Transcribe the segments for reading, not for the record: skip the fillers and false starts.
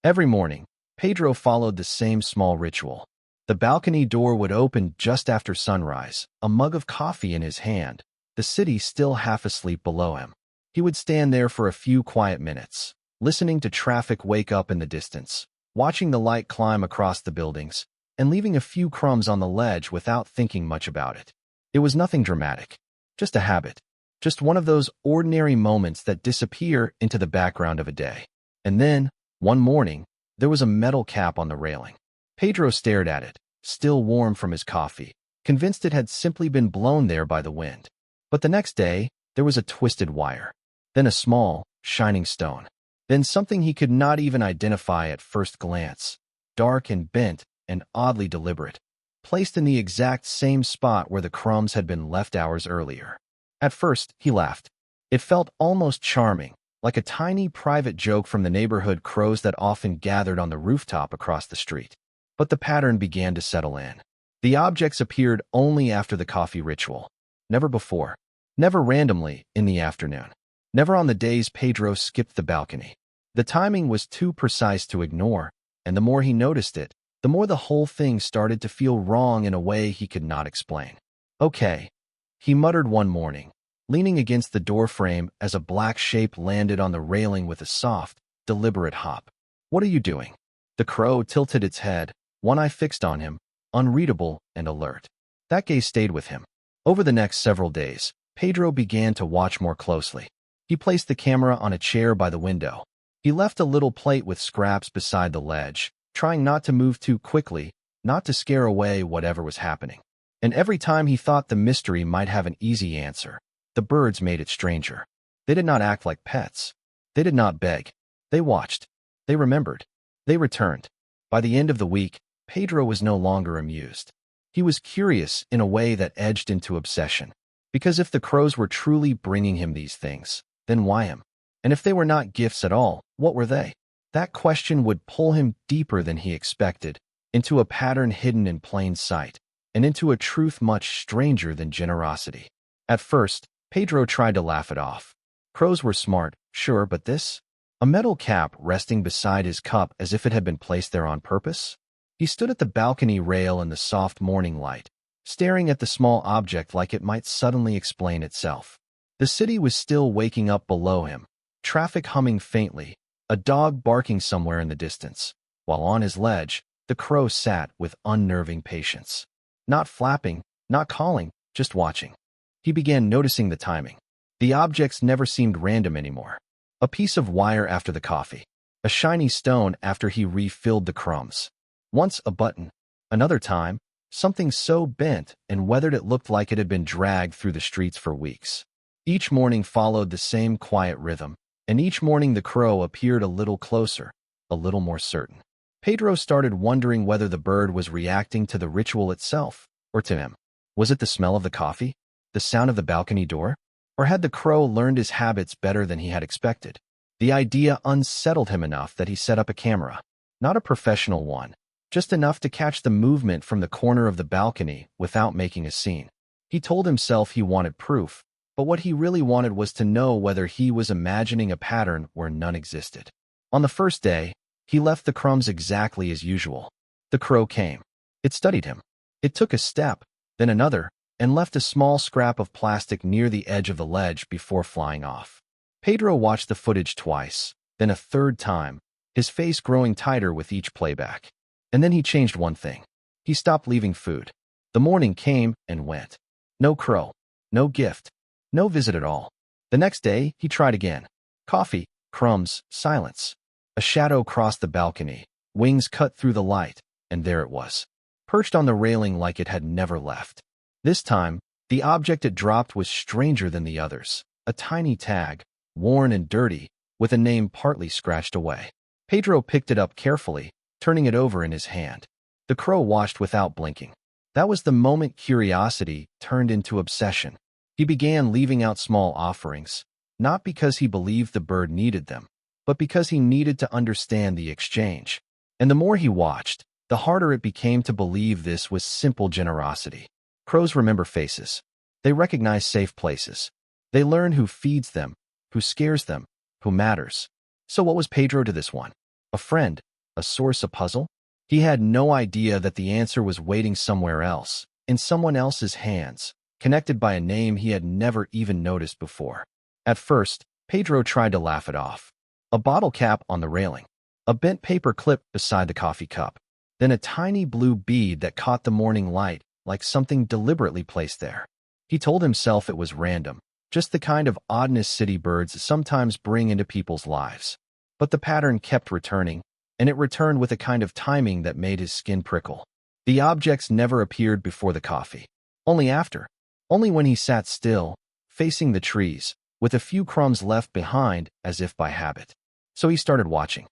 Every morning, Pedro followed the same small ritual. The balcony door would open just after sunrise, a mug of coffee in his hand, the city still half asleep below him. He would stand there for a few quiet minutes, listening to traffic wake up in the distance, watching the light climb across the buildings, and leaving a few crumbs on the ledge without thinking much about it. It was nothing dramatic, just a habit, just one of those ordinary moments that disappear into the background of a day. And then, one morning, there was a metal cap on the railing. Pedro stared at it, still warm from his coffee, convinced it had simply been blown there by the wind. But the next day, there was a twisted wire, then a small, shining stone, then something he could not even identify at first glance, dark and bent and oddly deliberate, placed in the exact same spot where the crumbs had been left hours earlier. At first, he laughed. It felt almost charming, like a tiny private joke from the neighborhood crows that often gathered on the rooftop across the street. But the pattern began to settle in. The objects appeared only after the coffee ritual, never before, never randomly in the afternoon, never on the days Pedro skipped the balcony. The timing was too precise to ignore, and the more he noticed it, the more the whole thing started to feel wrong in a way he could not explain. "Okay," he muttered one morning, leaning against the doorframe as a black shape landed on the railing with a soft, deliberate hop. "What are you doing?" The crow tilted its head, one eye fixed on him, unreadable and alert. That gaze stayed with him. Over the next several days, Pedro began to watch more closely. He placed the camera on a chair by the window. He left a little plate with scraps beside the ledge, trying not to move too quickly, not to scare away whatever was happening. And every time he thought the mystery might have an easy answer, the birds made it stranger. They did not act like pets. They did not beg. They watched. They remembered. They returned. By the end of the week, Pedro was no longer amused. He was curious in a way that edged into obsession. Because if the crows were truly bringing him these things, then why him? And if they were not gifts at all, what were they? That question would pull him deeper than he expected, into a pattern hidden in plain sight, and into a truth much stranger than generosity. At first, Pedro tried to laugh it off. Crows were smart, sure, but this? A metal cap resting beside his cup as if it had been placed there on purpose? He stood at the balcony rail in the soft morning light, staring at the small object like it might suddenly explain itself. The city was still waking up below him, traffic humming faintly, a dog barking somewhere in the distance, while on his ledge, the crow sat with unnerving patience. Not flapping, not calling, just watching. He began noticing the timing. The objects never seemed random anymore. A piece of wire after the coffee, a shiny stone after he refilled the crumbs. Once a button, another time, something so bent and weathered it looked like it had been dragged through the streets for weeks. Each morning followed the same quiet rhythm, and each morning the crow appeared a little closer, a little more certain. Pedro started wondering whether the bird was reacting to the ritual itself, or to him. Was it the smell of the coffee? The sound of the balcony door? Or had the crow learned his habits better than he had expected? The idea unsettled him enough that he set up a camera. Not a professional one, just enough to catch the movement from the corner of the balcony without making a scene. He told himself he wanted proof, but what he really wanted was to know whether he was imagining a pattern where none existed. On the first day, he left the crumbs exactly as usual. The crow came. It studied him. It took a step, then another, and left a small scrap of plastic near the edge of the ledge before flying off. Pedro watched the footage twice, then a third time, his face growing tighter with each playback. And then he changed one thing. He stopped leaving food. The morning came and went. No crow, no gift, no visit at all. The next day, he tried again. Coffee, crumbs, silence. A shadow crossed the balcony, wings cut through the light, and there it was, perched on the railing like it had never left. This time, the object it dropped was stranger than the others, a tiny tag, worn and dirty, with a name partly scratched away. Pedro picked it up carefully, turning it over in his hand. The crow watched without blinking. That was the moment curiosity turned into obsession. He began leaving out small offerings, not because he believed the bird needed them, but because he needed to understand the exchange. And the more he watched, the harder it became to believe this was simple generosity. Crows remember faces. They recognize safe places. They learn who feeds them, who scares them, who matters. So what was Pedro to this one? A friend, a source, a puzzle? He had no idea that the answer was waiting somewhere else, in someone else's hands, connected by a name he had never even noticed before. At first, Pedro tried to laugh it off. A bottle cap on the railing, a bent paper clip beside the coffee cup, then a tiny blue bead that caught the morning light like something deliberately placed there. He told himself it was random, just the kind of oddness city birds sometimes bring into people's lives. But the pattern kept returning, and it returned with a kind of timing that made his skin prickle. The objects never appeared before the coffee. Only after. Only when he sat still, facing the trees, with a few crumbs left behind as if by habit. So he started watching.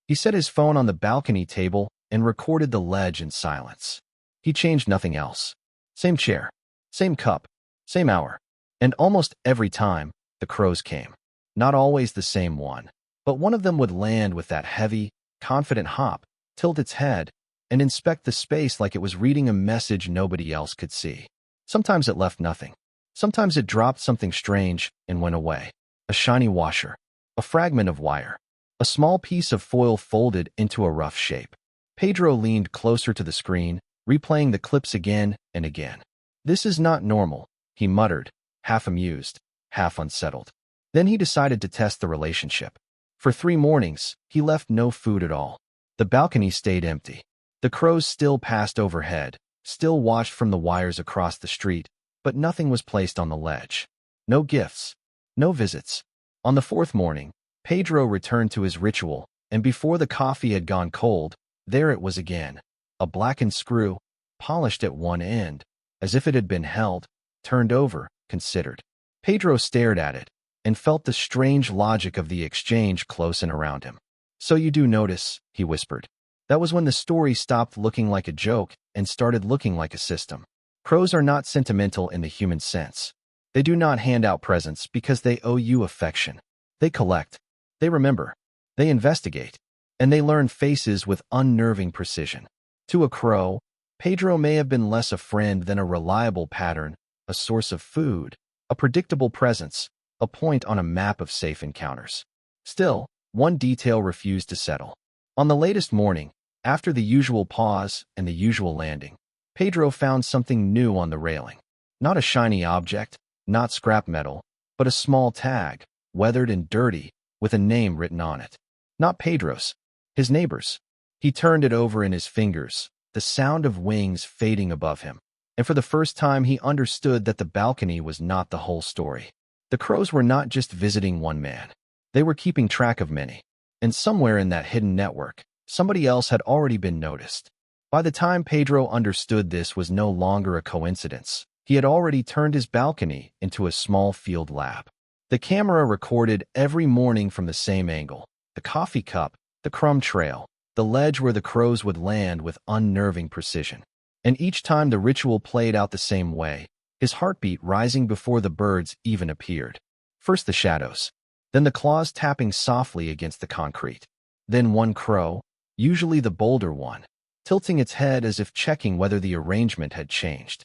He set his phone on the balcony table and recorded the ledge in silence. He changed nothing else. Same chair, same cup, same hour. And almost every time, the crows came. Not always the same one, but one of them would land with that heavy, confident hop, tilt its head, and inspect the space like it was reading a message nobody else could see. Sometimes it left nothing. Sometimes it dropped something strange and went away. A shiny washer, a fragment of wire, a small piece of foil folded into a rough shape. Pedro leaned closer to the screen, replaying the clips again and again. "This is not normal," he muttered, half amused, half unsettled. Then he decided to test the relationship. For 3 mornings, he left no food at all. The balcony stayed empty. The crows still passed overhead, still watched from the wires across the street, but nothing was placed on the ledge. No gifts, no visits. On the 4th morning, Pedro returned to his ritual, and before the coffee had gone cold, there it was again, a blackened screw, polished at one end, as if it had been held, turned over, considered. Pedro stared at it, and felt the strange logic of the exchange close and around him. "So you do notice," he whispered. That was when the story stopped looking like a joke and started looking like a system. Crows are not sentimental in the human sense. They do not hand out presents because they owe you affection. They collect. They remember. They investigate. And they learn faces with unnerving precision. To a crow, Pedro may have been less a friend than a reliable pattern, a source of food, a predictable presence, a point on a map of safe encounters. Still, one detail refused to settle. On the latest morning, after the usual pause and the usual landing, Pedro found something new on the railing. Not a shiny object, not scrap metal, but a small tag, weathered and dirty, with a name written on it. Not Pedro's, his neighbor's. He turned it over in his fingers, the sound of wings fading above him. And for the first time he understood that the balcony was not the whole story. The crows were not just visiting one man. They were keeping track of many. And somewhere in that hidden network, somebody else had already been noticed. By the time Pedro understood this was no longer a coincidence, he had already turned his balcony into a small field lab. The camera recorded every morning from the same angle, the coffee cup, the crumb trail, the ledge where the crows would land with unnerving precision. And each time the ritual played out the same way, his heartbeat rising before the birds even appeared. First the shadows, then the claws tapping softly against the concrete. Then one crow, usually the bolder one, tilting its head as if checking whether the arrangement had changed.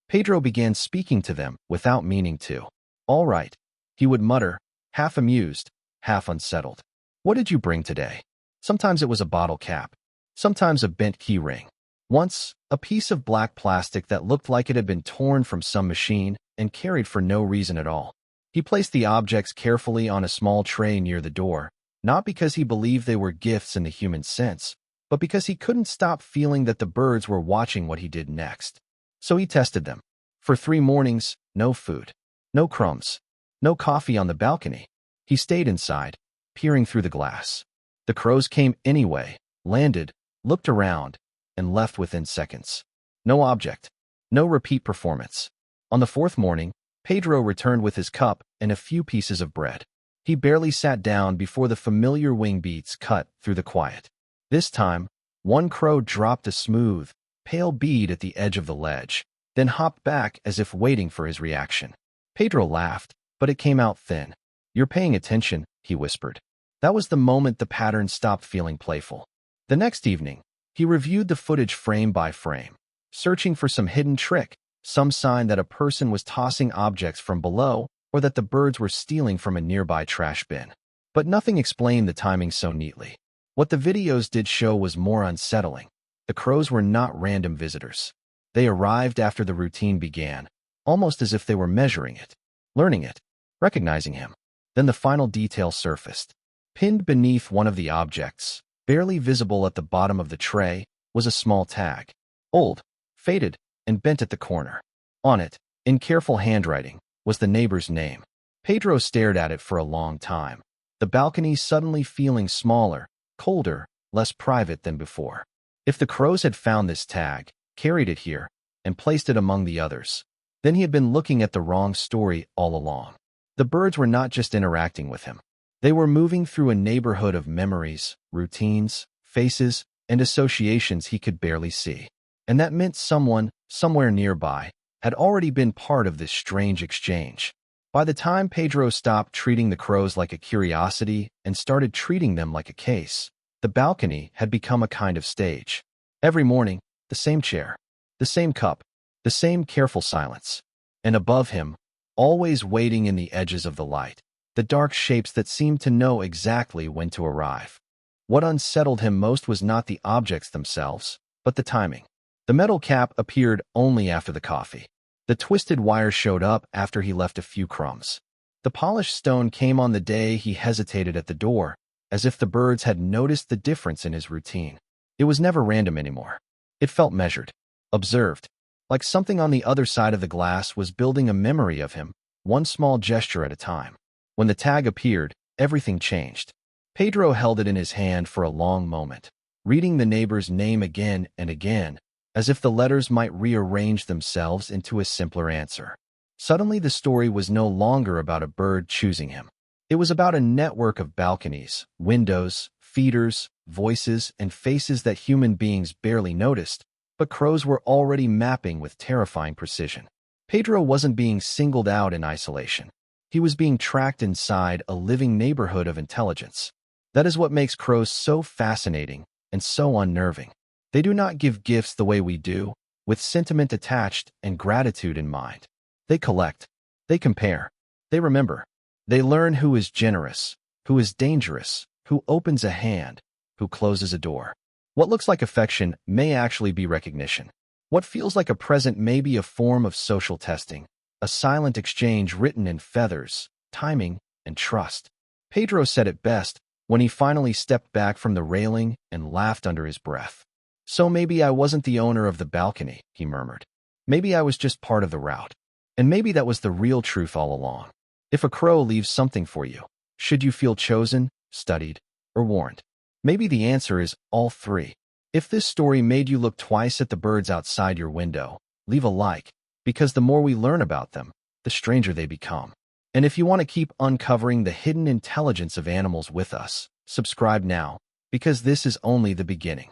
Pedro began speaking to them without meaning to. "All right," he would mutter, half amused, half unsettled. "What did you bring today?" Sometimes it was a bottle cap, sometimes a bent key ring. Once, a piece of black plastic that looked like it had been torn from some machine and carried for no reason at all. He placed the objects carefully on a small tray near the door, not because he believed they were gifts in the human sense, but because he couldn't stop feeling that the birds were watching what he did next. So he tested them. For 3 mornings, no food, no crumbs, no coffee on the balcony. He stayed inside, peering through the glass. The crows came anyway, landed, looked around, and left within seconds. No object, no repeat performance. On the 4th morning, Pedro returned with his cup and a few pieces of bread. He barely sat down before the familiar wing beats cut through the quiet. This time, one crow dropped a smooth, pale bead at the edge of the ledge, then hopped back as if waiting for his reaction. Pedro laughed, but it came out thin. "You're paying attention," he whispered. That was the moment the pattern stopped feeling playful. The next evening, he reviewed the footage frame by frame, searching for some hidden trick, some sign that a person was tossing objects from below or that the birds were stealing from a nearby trash bin. But nothing explained the timing so neatly. What the videos did show was more unsettling. The crows were not random visitors. They arrived after the routine began, almost as if they were measuring it, learning it, recognizing him. Then the final detail surfaced. Pinned beneath one of the objects, barely visible at the bottom of the tray, was a small tag. Old, faded, and bent at the corner. On it, in careful handwriting, was the neighbor's name. Pedro stared at it for a long time, the balcony suddenly feeling smaller, colder, less private than before. If the crows had found this tag, carried it here, and placed it among the others, then he had been looking at the wrong story all along. The birds were not just interacting with him. They were moving through a neighborhood of memories, routines, faces, and associations he could barely see. And that meant someone, somewhere nearby, had already been part of this strange exchange. By the time Pedro stopped treating the crows like a curiosity and started treating them like a case, the balcony had become a kind of stage. Every morning, the same chair, the same cup, the same careful silence. And above him, always waiting in the edges of the light, the dark shapes that seemed to know exactly when to arrive. What unsettled him most was not the objects themselves, but the timing. The metal cap appeared only after the coffee. The twisted wire showed up after he left a few crumbs. The polished stone came on the day he hesitated at the door, as if the birds had noticed the difference in his routine. It was never random anymore. It felt measured, observed, like something on the other side of the glass was building a memory of him, one small gesture at a time. When the tag appeared, everything changed. Pedro held it in his hand for a long moment, reading the neighbor's name again and again, as if the letters might rearrange themselves into a simpler answer. Suddenly, the story was no longer about a bird choosing him. It was about a network of balconies, windows, feeders, voices, and faces that human beings barely noticed, but crows were already mapping with terrifying precision. Pedro wasn't being singled out in isolation. He was being tracked inside a living neighborhood of intelligence. That is what makes crows so fascinating and so unnerving. They do not give gifts the way we do, with sentiment attached and gratitude in mind. They collect. They compare. They remember. They learn who is generous, who is dangerous, who opens a hand, who closes a door. What looks like affection may actually be recognition. What feels like a present may be a form of social testing, a silent exchange written in feathers, timing, and trust. Pedro said it best when he finally stepped back from the railing and laughed under his breath. So maybe I wasn't the owner of the balcony, he murmured. Maybe I was just part of the route. And maybe that was the real truth all along. If a crow leaves something for you, should you feel chosen, studied, or warned? Maybe the answer is all three. If this story made you look twice at the birds outside your window, leave a like, because the more we learn about them, the stranger they become. And if you want to keep uncovering the hidden intelligence of animals with us, subscribe now, because this is only the beginning.